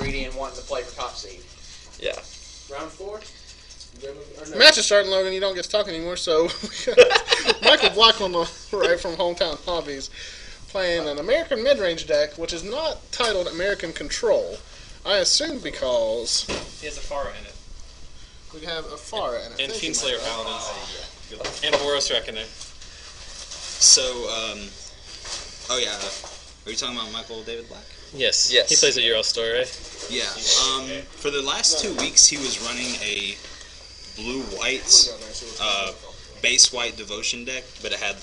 greedy and wanting to play for top seed. Yeah. Round 4? No. Match is starting, Logan. You don't get to talk anymore, so Michael Black on the right from Hometown Hobbies playing an American Midrange deck, which is not titled American Control. I assume because He has a Fara in it. we have a Fara in it. And Thank you, Fiendslayer Michael. Paladins. And Boros Reckoner. So, oh yeah, are you talking about Michael David Black? Yes. Yes. He plays at your All-Star, right? Yeah. For the last 2 weeks, he was running a blue-white, base white devotion deck, but it had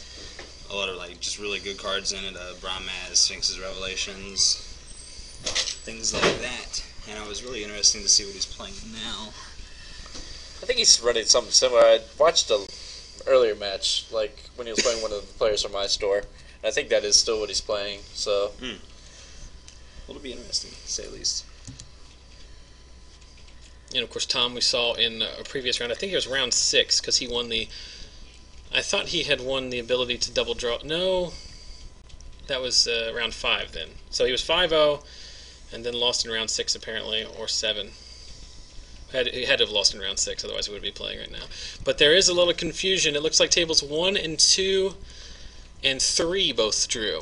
a lot of like just really good cards in it. Brahmaz, Sphinx's Revelations, things like that. And it was really interesting to see what he's playing now. I think he's running something similar. I watched a earlier match, like when he was playing one of the players from my store. And I think that is still what he's playing. So. It'll be interesting, to say the least. And of course, Tom, we saw in a previous round. I think it was round 6 because he won the. I thought he had won the ability to double draw. No, that was round 5 then. So he was 5-0, and then lost in round 6 apparently, or 7. He had to have lost in round 6, otherwise he would be playing right now. But there is a little confusion. It looks like tables 1 and 2 and 3 both drew.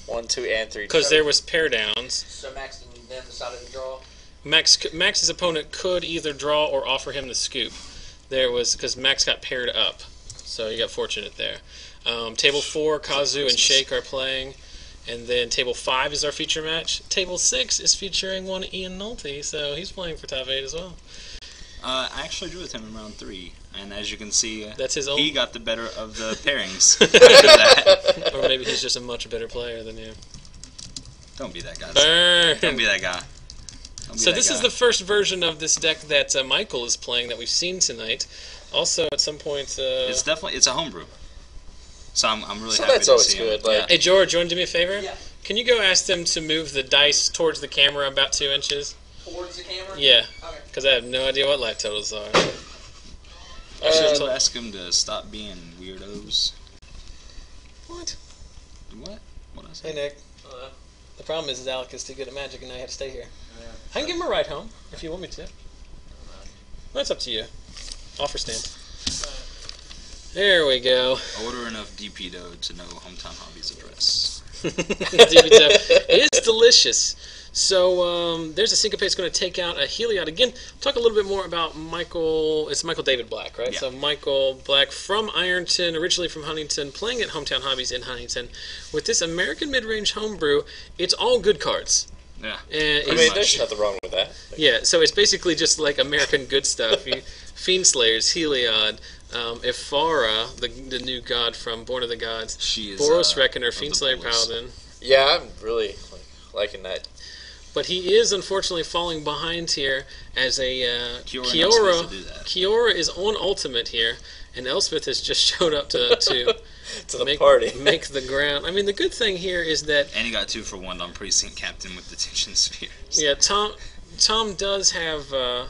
1, 2, and 3. Because there was pair downs. So Max then decided to draw. Max's opponent could either draw or offer him the scoop. There was because Max got paired up, so you got fortunate there. Table 4, Kazu and Shake are playing, and then table 5 is our feature match. Table 6 is featuring one Ian Nolte, so he's playing for top 8 as well. I actually drew with him in round 3, and as you can see, That's his own. he got the better of the pairings. After that. Or maybe he's just a much better player than you. Don't be that guy. Burn. Don't be that guy. Don't be So that this guy. is the first version of this deck that Michael is playing that we've seen tonight. Also, at some point, It's definitely it's a homebrew. So I'm really So happy that's to always see good, him. like- Hey George, you want to do me a favor? Yeah. Can you go ask them to move the dice towards the camera about 2 inches? Towards the camera? Yeah, Okay. because I have no idea what life totals are. I should ask him to stop being weirdos. What? What? What did I say? Hey Nick. The problem is Alec is too good at Magic and now you have to stay here. I can give him a ride home if you want me to. Well, it's up to you. Offer stand. There we go. Order enough DP dough to know Hometown Hobbies address. It is delicious. So there's a Syncope that's going to take out a Heliod. Again, talk a little bit more about Michael. It's Michael David Black, right? Yeah. So Michael Black from Ironton, originally from Huntington, playing at Hometown Hobbies in Huntington. With this American mid-range homebrew, it's all good cards. Yeah. And I mean, there's nothing wrong with that. yeah, so it's basically just like American good stuff. Fiendslayers, Heliod, Ifara, the new god from Born of the Gods, She is Boros Reckoner, of the Fiendslayer Bulls. Paladin. Yeah, I'm really liking that. But he is unfortunately falling behind here as a Kiora not supposed to do that. Kiora is on ultimate here, and Elspeth has just showed up to To the make, party. make the ground. I mean, the good thing here is that And he got 2 for 1 on Precinct Captain with Detention Spheres. yeah, Tom does have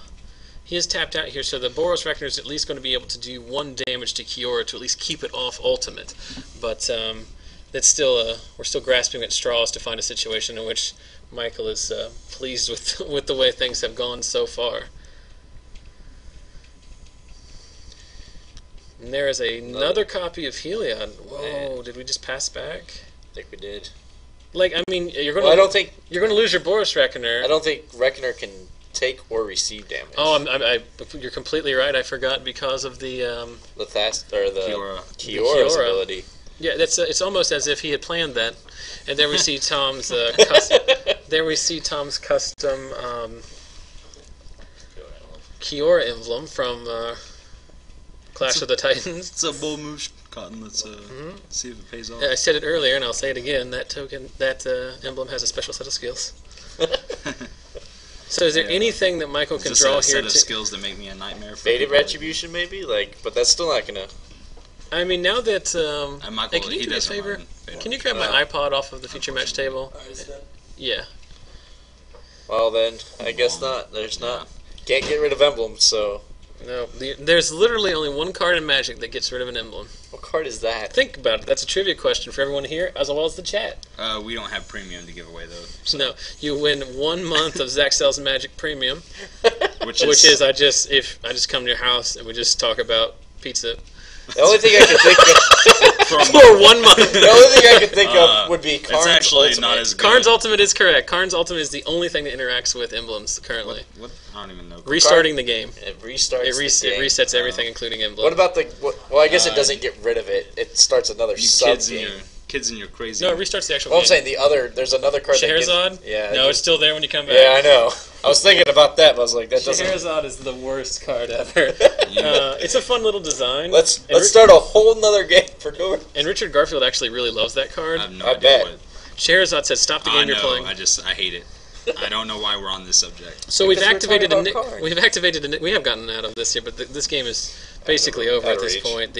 he is tapped out here, so the Boros Reckoner is at least going to be able to do 1 damage to Kiora to at least keep it off ultimate. But that's still we're still grasping at straws to find a situation in which Michael is pleased with the way things have gone so far. And there is another copy of Heliod. Whoa! Did we just pass back? I think we did. Like, I mean, you're Well, I gonna don't think you're gonna lose your Boros Reckoner. I don't think Reckoner can take or receive damage. Oh, you're completely right. I forgot because of the the fast or the Kiora. Kiora's Kiora. ability. yeah. That's it's almost as if he had planned that. And there we see Tom's there we see Tom's custom Kiora emblem from Clash of the Titans. It's a bull move, Cotton. Let's see if it pays off. I said it earlier, and I'll say it again. That emblem has a special set of skills. So, is there anything that Michael can Just draw a set here? of skills that make me a nightmare for Faded people. Retribution, maybe, but that's still not gonna. I mean, now that And Michael, hey, can you he do me a doesn't favor? run Faded Can you grab my iPod off of the feature match table? Yeah. Well, then I guess not. There's not. Can't get rid of emblems, so No, there's literally only one card in Magic that gets rid of an emblem. What card is that? Think about it. That's a trivia question for everyone here, as well as the chat. We don't have premium to give away though. So. No, you win 1 month of Zach Sells Magic Premium, Which which is is I just come to your house and we just talk about pizza The only thing I could think of for 1 month. the only thing I could think of would be Karn's it's actually Ultimate. not as good. Karn's Ultimate is correct. Karn's Ultimate is the only thing that interacts with emblems currently. What? I don't even know. Restarting the game. It restarts It the game. resets everything, including emblem. What about the... Well, I guess it doesn't get rid of it. It starts another You sub-game. kids in your crazy. No, it restarts the actual Well, I'm game. saying the other... There's another card that Scheherazade? gives... Yeah. No, it's still there when you come back. Yeah, I know. I was thinking about that, but I was like, that doesn't... Scheherazade is the worst card ever. It's a fun little design. Let's start a whole nother game for North. And Richard Garfield actually really loves that card. I have no I idea bet. what. Scheherazade said, "Stop the I game you're know. playing." I hate it. I don't know why we're on this subject. So we've Because we're activated a talking about cards. We've activated a we have gotten out of this here, but this game is basically over at this Outrage. point.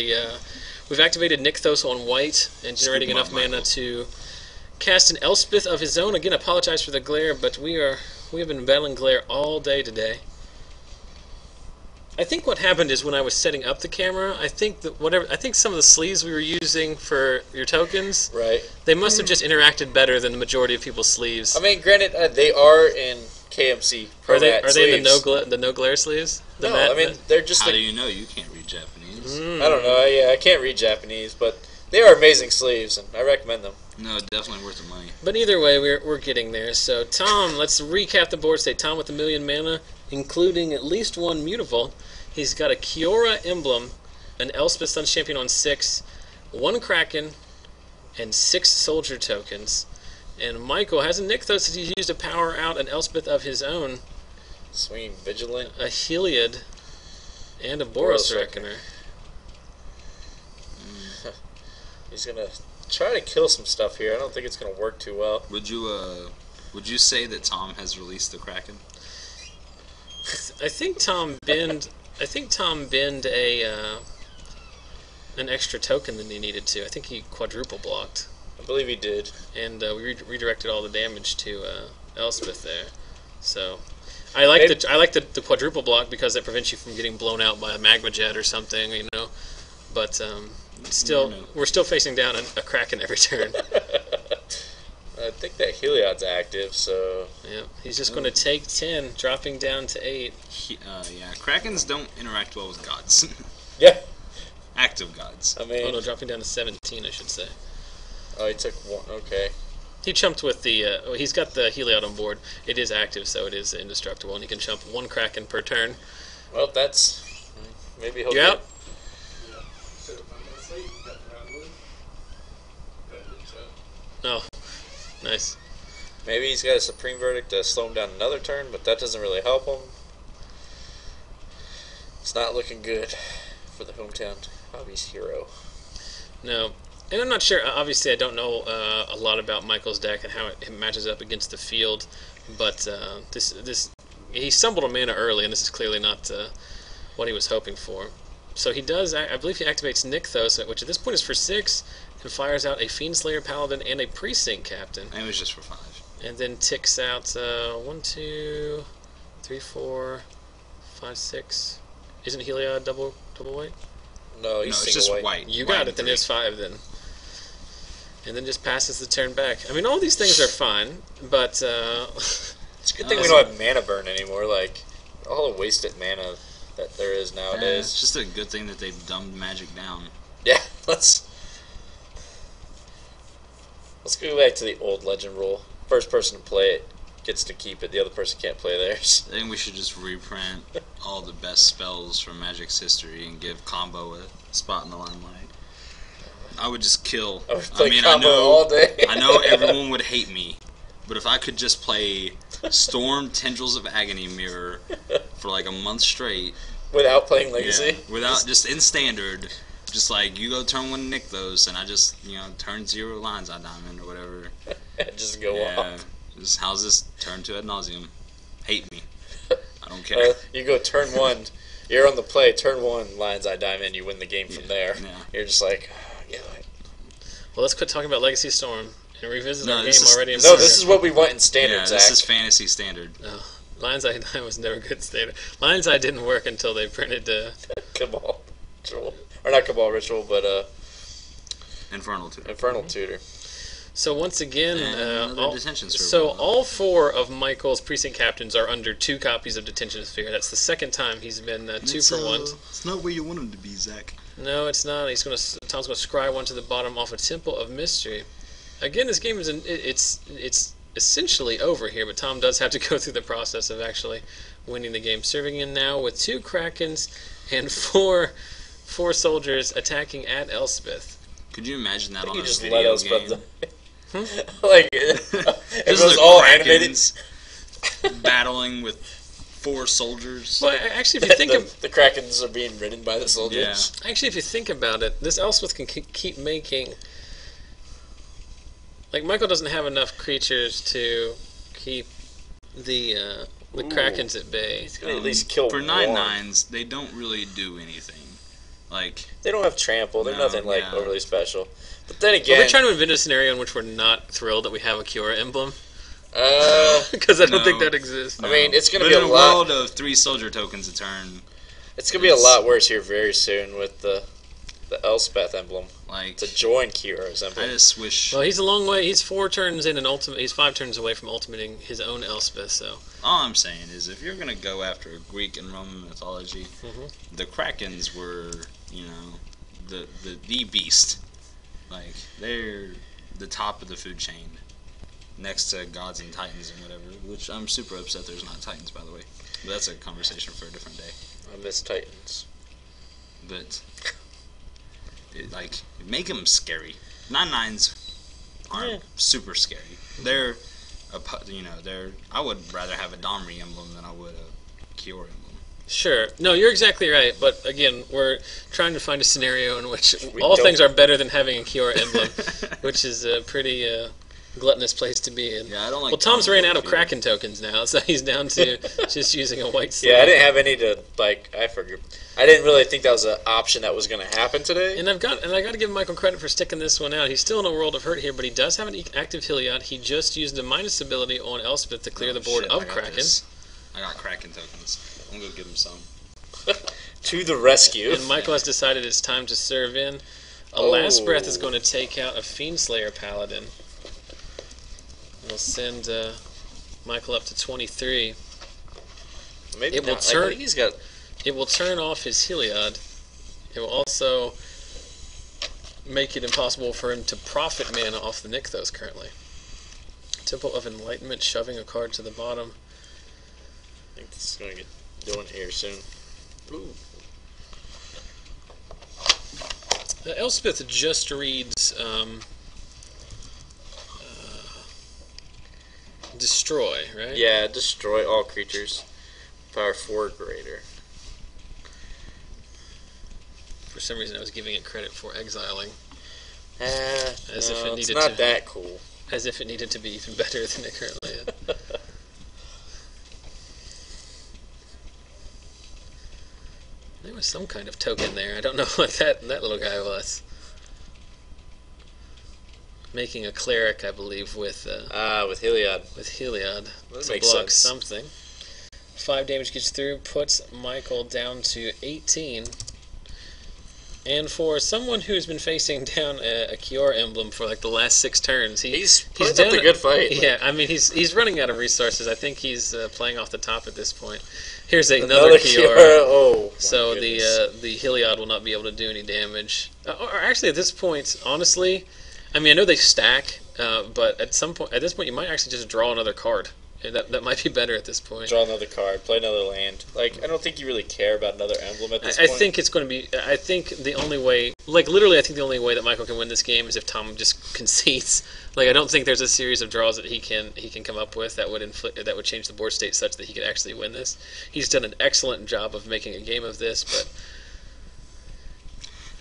We've activated Nykthos on white and generating Scoop 'em enough up, mana Michael. to cast an Elspeth of his own. Again, apologize for the glare, but we have been battling glare all day today. I think what happened is when I was setting up the camera, I think some of the sleeves we were using for your tokens, Right. they must have just interacted better than the majority of people's sleeves. I mean, granted, they are in KMC Pro Are they Mat in sleeves. the no glare sleeves? The No, matte- I mean, they're just... How do you know you can't read Japanese? I don't know. I can't read Japanese, but they are amazing sleeves, and I recommend them. No, definitely worth the money. But either way, we're getting there. So Tom, let's recap the board state. Tom with 1,000,000 mana, including at least one Mutavault. He's got a Kiora emblem, an Elspeth Sun Champion on 6, 1 Kraken, and 6 Soldier tokens. And Michael has a Nykthos that he's used to power out an Elspeth of his own, Swinging Vigilant. a Heliod, and a Boros Boros Reckoner. He's gonna try to kill some stuff here. I don't think it's gonna work too well. Would you say that Tom has released the Kraken? I think Tom binned an extra token than he needed to. I think he quadruple blocked, I believe he did. and we redirected all the damage to Elspeth there. So I like the quadruple block because that prevents you from getting blown out by a magma jet or something, you know. But still, we're still facing down a Kraken every turn. I think that Heliod's active, so... Yeah, he's just going to take 10, dropping down to 8. Yeah, Krakens don't interact well with gods. Yeah. Active gods. I mean... Oh no, dropping down to 17, I should say. Oh, he took one. Okay. He chumped with the. He's got the Heliod on board. It is active, so it is indestructible, and he can chump 1 Kraken per turn. Well, that's... Maybe he'll You out? Oh, nice. Maybe he's got a Supreme Verdict to slow him down another turn, but that doesn't really help him. It's not looking good for the hometown hobbies hero. No, and I'm not sure. Obviously, I don't know a lot about Michael's deck and how it matches up against the field, but he stumbled on mana early, and this is clearly not what he was hoping for. So he does. I believe he activates Nykthos, which at this point is for 6, and fires out a Fiendslayer Paladin and a Precinct Captain. And it was just for 5. And then ticks out 1, 2, 3, 4, 5, 6. Isn't Heliod double white? No, he's No, it's single just white. white. You White got and it. Then 3. it's 5 then. And then just passes the turn back. I mean, all these things are fine, but It's a good thing we don't have mana burn anymore. Like, all the wasted mana that there is nowadays. It's just a good thing that they've dumbed Magic down. Yeah, let's go back to the old legend rule. First person to play it gets to keep it. The other person can't play theirs. I think we should just reprint all the best spells from Magic's history and give combo a spot in the limelight. I would just kill. I would play I combo know, all day. I know everyone would hate me, but if I could just play Storm Tendrils of Agony Mirror for like a month straight, Without playing Legacy. without just in standard, just like you go turn 1 Nykthos, and I just turn 0 lines on diamond or whatever. Just go Yeah, off. just how's this turn to ad nauseum? Hate me. I don't care. You go turn 1. You're on the play. Turn 1, Lion's Eye Diamond. You win the game from there. Yeah. You're just like, yeah. well, let's quit talking about Legacy Storm and revisit No, our game this is- already. In No, progress. this is what we want in standard, Yeah, Zach. this is fantasy standard. Lion's Eye was never good standard. Lion's Eye didn't work until they printed Cabal Ritual. Or not Cabal Ritual, but Infernal Tutor. Infernal Tutor. So once again, another detention sphere. so all 4 of Michael's precinct captains are under 2 copies of Detention Sphere. That's the second time he's been 2 for 1. It's not where you want him to be, Zach. No, it's not. Tom's going to scry 1 to the bottom off a Temple of Mystery. Again, this game is it's essentially over here, but Tom does have to go through the process of actually winning the game. Serving in now with 2 Krakens and 4 soldiers attacking at Elspeth. Could you imagine that I think on you a just let video us game? like, if it This was is all the animated. Krakens battling with 4 soldiers. Well, actually, if you think the Krakens are being ridden by the soldiers. actually, if you think about it, this Elspeth can keep making. Like, Michael doesn't have enough creatures to keep the Krakens at bay. He's gonna at least kill For one. 9/9s, they don't really do anything. Like, They don't have trample. They're No, nothing like yeah. overly special. But then Well, again, we're trying to invent a scenario in which we're not thrilled that we have a Kiora emblem. uh, Because I don't No. think that exists. I mean, it's gonna but be in a a lot. world of 3 soldier tokens a turn, It's gonna be a lot worse here very soon with the Elspeth emblem like, to join Kira's I emblem. just wish. Well, he's a long way. He's 4 turns in an ultimate. He's 5 turns away from ultimating his own Elspeth. So All I'm saying is, if you're gonna go after Greek and Roman mythology, Mhm. the Krakens were, the beast. Like, they're the top of the food chain, next to gods and titans and whatever. Which I'm super upset there's not titans, by the way. But that's a conversation for a different day. I miss Titans. But make them scary. 9/9s aren't super scary. They're I would rather have a Domri emblem than I would a Kiora emblem. sure, no, you're exactly right. But again, we're trying to find a scenario in which We all don't- things are better than having a Kiora emblem, which is a pretty gluttonous place to be in. Yeah, I don't like. Well, Tom's comic ran book out of feeling. Kraken tokens now, so he's down to just using a white slave. Yeah, I didn't have any to I forget. I didn't really think that was an option that was going to happen today. And I got to give Michael credit for sticking this one out. He's still in a world of hurt here, but he does have an active Heliod. He just used a minus ability on Elspeth to clear the board Shit, of I got Kraken. this. I got Kraken tokens. I'm gonna go give him some. To the rescue. And Michael has decided it's time to serve in. A last breath is going to take out a Fiendslayer Paladin. We'll send Michael up to 23. Maybe it will not. turn- I think he's got. It will turn off his Heliod. It will also make it impossible for him to profit mana off the Nykthos currently. Temple of Enlightenment, shoving a card to the bottom. I think this is going to get going here soon. Ooh. Elspeth just reads Destroy, right? Yeah, destroy all creatures. Power 4 or greater. For some reason I was giving it credit for exiling. As if it it's needed not to. that cool. As if it needed to be even better than it currently is. There was some kind of token there. I don't know what that little guy was. Making a cleric, I believe, with Heliod. Heliod That to makes block sense. something. 5 damage gets through, puts Michael down to 18. And for someone who's been facing down a Kiora emblem for like the last 6 turns, He's putting up down a good fight. Yeah, I mean he's running out of resources. I think he's playing off the top at this point. Here's another Kiora. Oh, So my the goodness. Heliod will not be able to do any damage. Or actually, at this point, honestly, I mean I know they stack, but at this point, you might actually just draw another card. That might be better at this point. Draw another card, play another land. Like, I don't think you really care about another emblem at this I point. think it's going to be. I think the only way, like literally, I think the only way that Michael can win this game is if Tom just concedes. Like, I don't think there's a series of draws that he can come up with that would change the board state such that he could actually win this. He's done an excellent job of making a game of this, but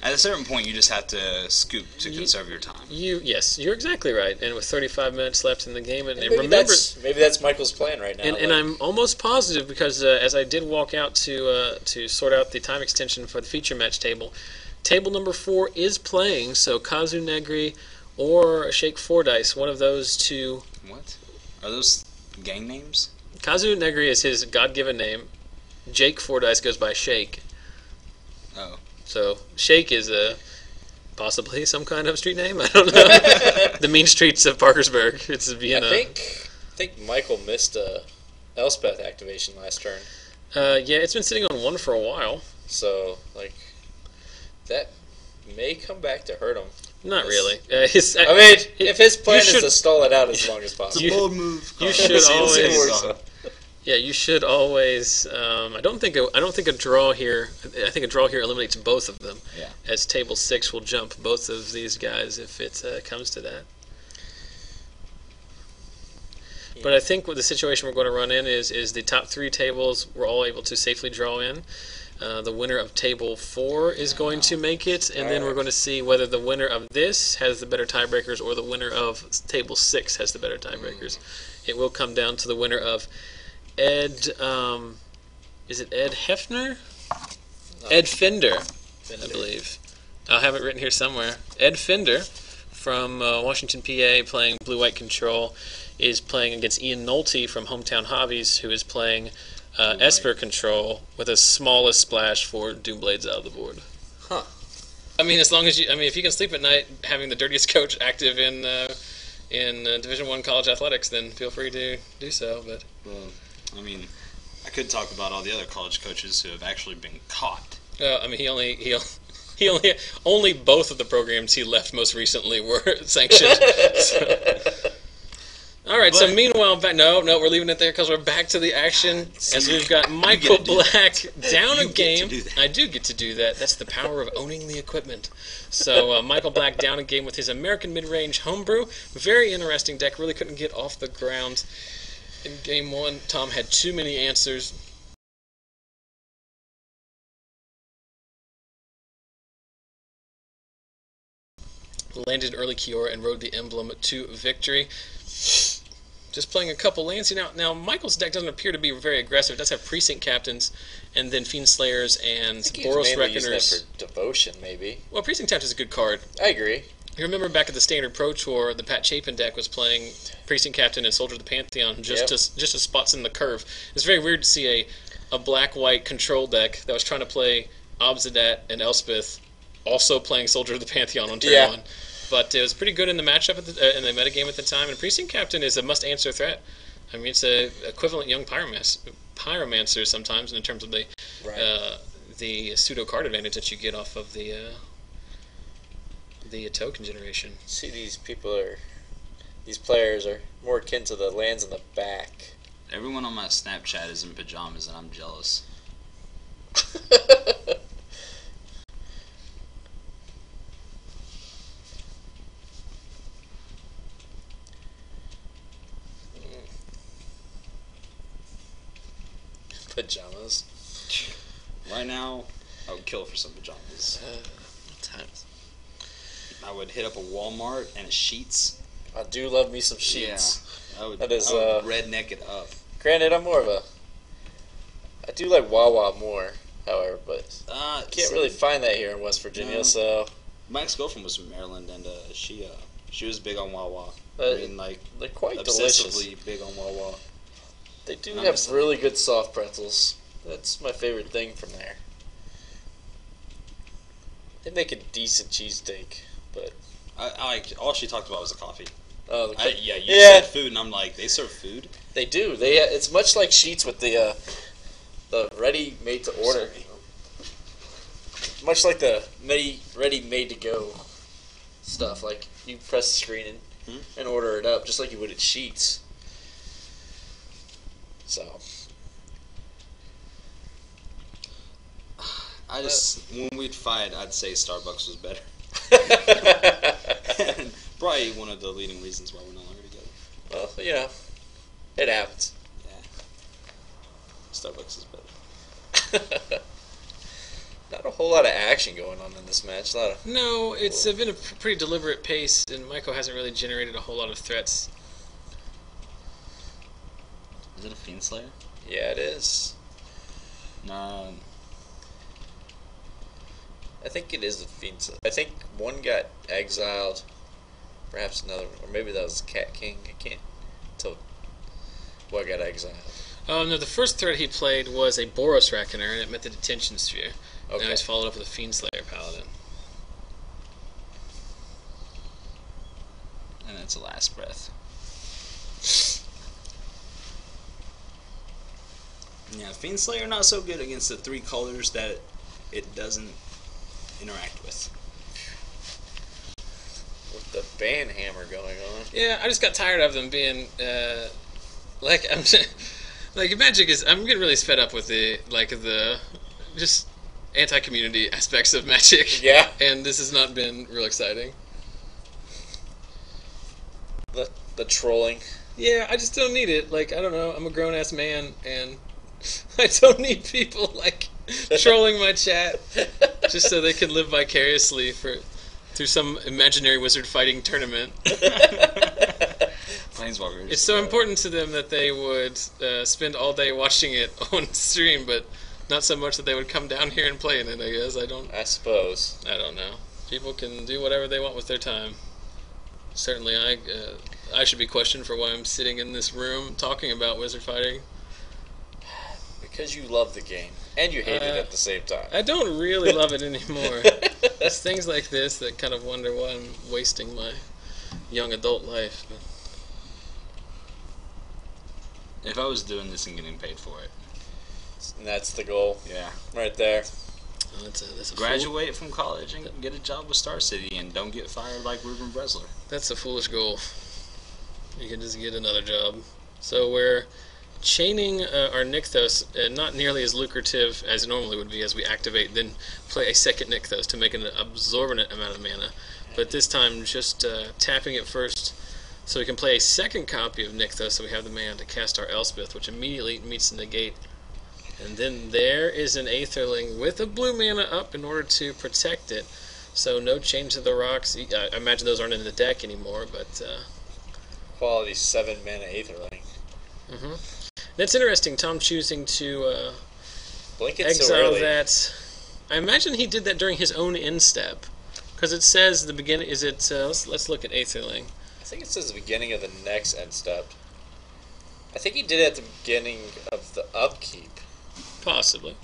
At a certain point, you just have to scoop to conserve your time. you're exactly right. And with 35 minutes left in the game, and maybe remember. maybe that's Michael's plan right now. And I'm almost positive because as I did walk out to sort out the time extension for the feature match table, table number 4 is playing. So Kazu Negri or Shake 4 Dice, one of those two. What? Are those gang names? Kazu Negri is his God-given name. Jake Fordyce goes by Shake. Oh. So Shake is possibly some kind of street name. I don't know. The mean streets of Parkersburg. It's Vienna. I think Michael missed a Elspeth activation last turn. Yeah, it's been sitting on one for a while. So, like, that may come back to hurt him. Not really. If his plan is should- to stall it out as long as It's possible. a bold move. you Carl. should It's always- on. Yeah, you should always. I don't think a draw here. I think a draw here eliminates both of them. Yeah. As table 6 will jump both of these guys if it comes to that. But I think what the situation we're going to run in is the top 3 tables we're all able to safely draw in. The winner of table 4 is going to make it, and then we're going to see whether the winner of this has the better tiebreakers or the winner of table 6 has the better tiebreakers. It will come down to the winner of Ed. Is it Ed Hefner? Ed Fender, I believe. I'll have it written here somewhere. Ed Fender from Washington, PA, playing Blue-White Control, is playing against Ian Nolte from Hometown Hobbies, who is playing Esper Control with a smallest splash for Doomblades out of the board. Huh. I mean, as long as if you can sleep at night having the dirtiest coach active in Division I college athletics, then feel free to do so. But Well, I mean, I could talk about all the other college coaches who have actually been caught. I mean, he only both of the programs he left most recently were sanctioned. All right. So meanwhile, no, we're leaving it there because we're back to the action as we've got Michael Black down a game. I do get to do that. That's the power of owning the equipment. So Michael Black down a game with his American Midrange homebrew. Very interesting deck. Really couldn't get off the ground in game 1. Tom had too many answers. Landed early Kiora and rode the emblem to victory. Just playing a couple lands. Now Michael's deck doesn't appear to be very aggressive. It does have Precinct Captains and then Fiend Slayers and Boros Reckoners. For devotion, maybe. Well, Precinct Captain is a good card. I agree. You remember back at the Standard Pro Tour, the Pat Chapin deck was playing Precinct Captain and Soldier of the Pantheon just as spots in the curve. It's very weird to see a black-white control deck that was trying to play Obsidat and Elspeth also playing Soldier of the Pantheon on turn 1. But it was pretty good in the matchup in the metagame at the time. And Precinct Captain is a must-answer threat. I mean, it's a equivalent young pyromancer sometimes in terms of the pseudo card advantage that you get off of the token generation. See, these players are more akin to the lands in the back. Everyone on my Snapchat is in pajamas, and I'm jealous. Pajamas. Right now, I would kill for some pajamas. Times. I would hit up a Walmart and a Sheets. I do love me some sheets. Yeah, I would redneck it up. Granted, I do like Wawa more, however, but can't really find that here in West Virginia. No. So my ex-girlfriend was from Maryland, and she was big on Wawa. they're quite obsessively delicious. big on Wawa. They do have really good soft pretzels. That's my favorite thing from there. They make a decent cheesesteak, but all she talked about was the coffee. oh, You said food, and I'm like, they serve food? they do. It's much like Sheets with the ready made to order. Much like the ready made to go stuff. Like you press the screen and order it up, just like you would at Sheets. So when we'd fight, I'd say Starbucks was better. And probably one of the leading reasons why we're no longer together. well, it happens. Yeah. Starbucks is better. Not a whole lot of action going on in this match. No, it's been a pretty deliberate pace, and Michael hasn't really generated a whole lot of threats. Is it a Fiend Slayer? Yeah, it is. No. I think it is the Fiend. I think one got exiled, perhaps another, or maybe that was Cat King. I can't tell what got exiled. Oh no, the first threat he played was a Boros Reckoner, and it met the Detention Sphere. Okay. Now he's followed up with a Fiendslayer Paladin. And it's a last breath. Yeah, Fiendslayer not so good against the 3 colors that it doesn't interact with. With the banhammer going on. Yeah, I just got tired of them being like I'm like Magic is. I'm getting really fed up with the just anti-community aspects of Magic. Yeah. And this has not been real exciting. The trolling. Yeah, I just don't need it. Like, I don't know, I'm a grown-ass man, and I don't need people, like, trolling my chat just so they can live vicariously through some imaginary wizard fighting tournament. Planeswalkers. It's so important to them that they would spend all day watching it on stream, but not so much that they would come down here and play in it, I guess. I suppose. don't know. People can do whatever they want with their time. Certainly, I should be questioned for why I'm sitting in this room talking about wizard fighting. Because you love the game. And you hate it at the same time. I don't really love it anymore. It's things like this that kind of wonder why I'm wasting my young adult life. If I was doing this and getting paid for it. And that's the goal. Yeah. Right there. Oh, that's a Graduate from college and get a job with Star City and don't get fired like Ruben Bresler. That's a foolish goal. You can just get another job. So we're chaining our Nykthos, not nearly as lucrative as it normally would be as we activate, then play a second Nykthos to make an absorbent amount of mana. But this time just tapping it first so we can play a second copy of Nykthos so we have the mana to cast our Elspeth, which immediately meets the negate. And then there is an Aetherling with a blue mana up in order to protect it. So no change to the rocks. I imagine those aren't in the deck anymore, but... Quality 7 mana Aetherling. Mm-hmm. That's interesting, Tom choosing to Blink it so exile early. that. I imagine he did that during his own end step. Because it says the beginning... Is it... let's look at Aetherling. I think it says the beginning of the next end step. I think he did it at the beginning of the upkeep. Possibly.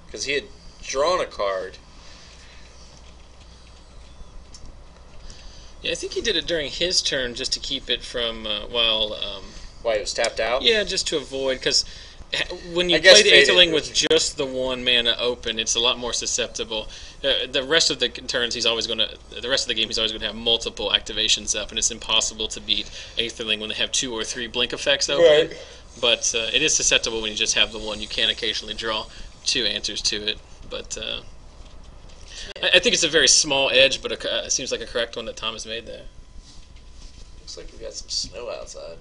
Because he had drawn a card. Yeah, I think he did it during his turn just to keep it from while... Why, it was tapped out? Yeah, just to avoid... Because when you I guess play the faded Aetherling with version. just the 1 mana open, it's a lot more susceptible. The rest of the turns, he's always going to... The rest of the game, he's always going to have multiple activations up, and it's impossible to beat Aetherling when they have 2 or 3 blink effects open. Right. But it is susceptible when you just have the 1. You can occasionally draw 2 answers to it. But I think it's a very small edge, but it seems like a correct one that Tom has made there. Looks like we got some snow outside.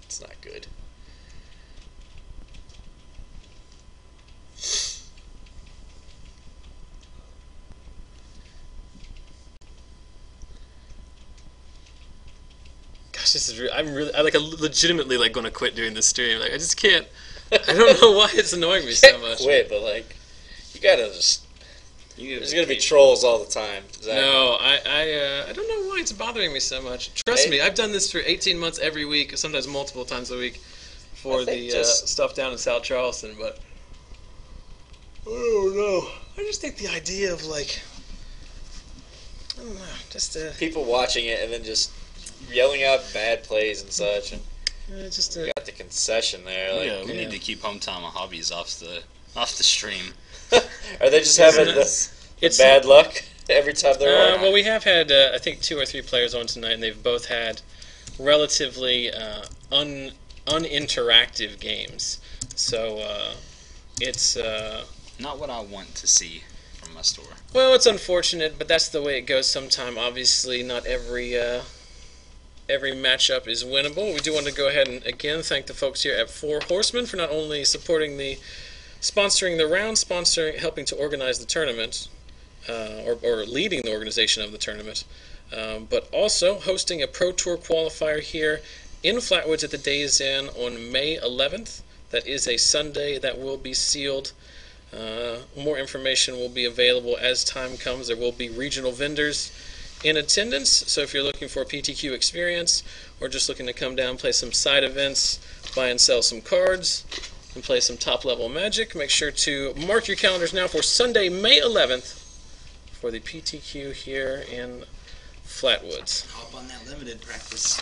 It's not good. Gosh, this is legitimately like going to quit doing this stream. Like I just can't. I don't know why it's annoying me so much. Quit, but like, you gotta just. You There's gonna be trolls all the time. No, I don't know why it's bothering me so much. Trust me, I've done this for 18 months every week, sometimes multiple times a week, for the stuff down in South Charleston. But I don't know. I just think the idea of like, I don't know, just people watching it and then just yelling out bad plays and such, and just you got the concession there. Like, yeah, we need to keep Hometown Hobbies off the stream. Are they just having the bad luck every time they're on? Well, we have had I think 2 or 3 players on tonight, and they've both had relatively uninteractive games. So it's not what I want to see from my store. Well, it's unfortunate, but that's the way it goes sometime. Obviously, not every matchup is winnable. We do want to go ahead and, again, thank the folks here at Four Horsemen for not only sponsoring the round, helping to organize the tournament, or leading the organization of the tournament, but also hosting a Pro Tour qualifier here in Flatwoods at the Days Inn on May 11th. That is a Sunday that will be sealed. More information will be available as time comes. There will be regional vendors in attendance. So if you're looking for a PTQ experience or just looking to come down, play some side events, buy and sell some cards, and play some top-level Magic, make sure to mark your calendars now for Sunday, May 11th for the PTQ here in Flatwoods. Hop on that limited practice.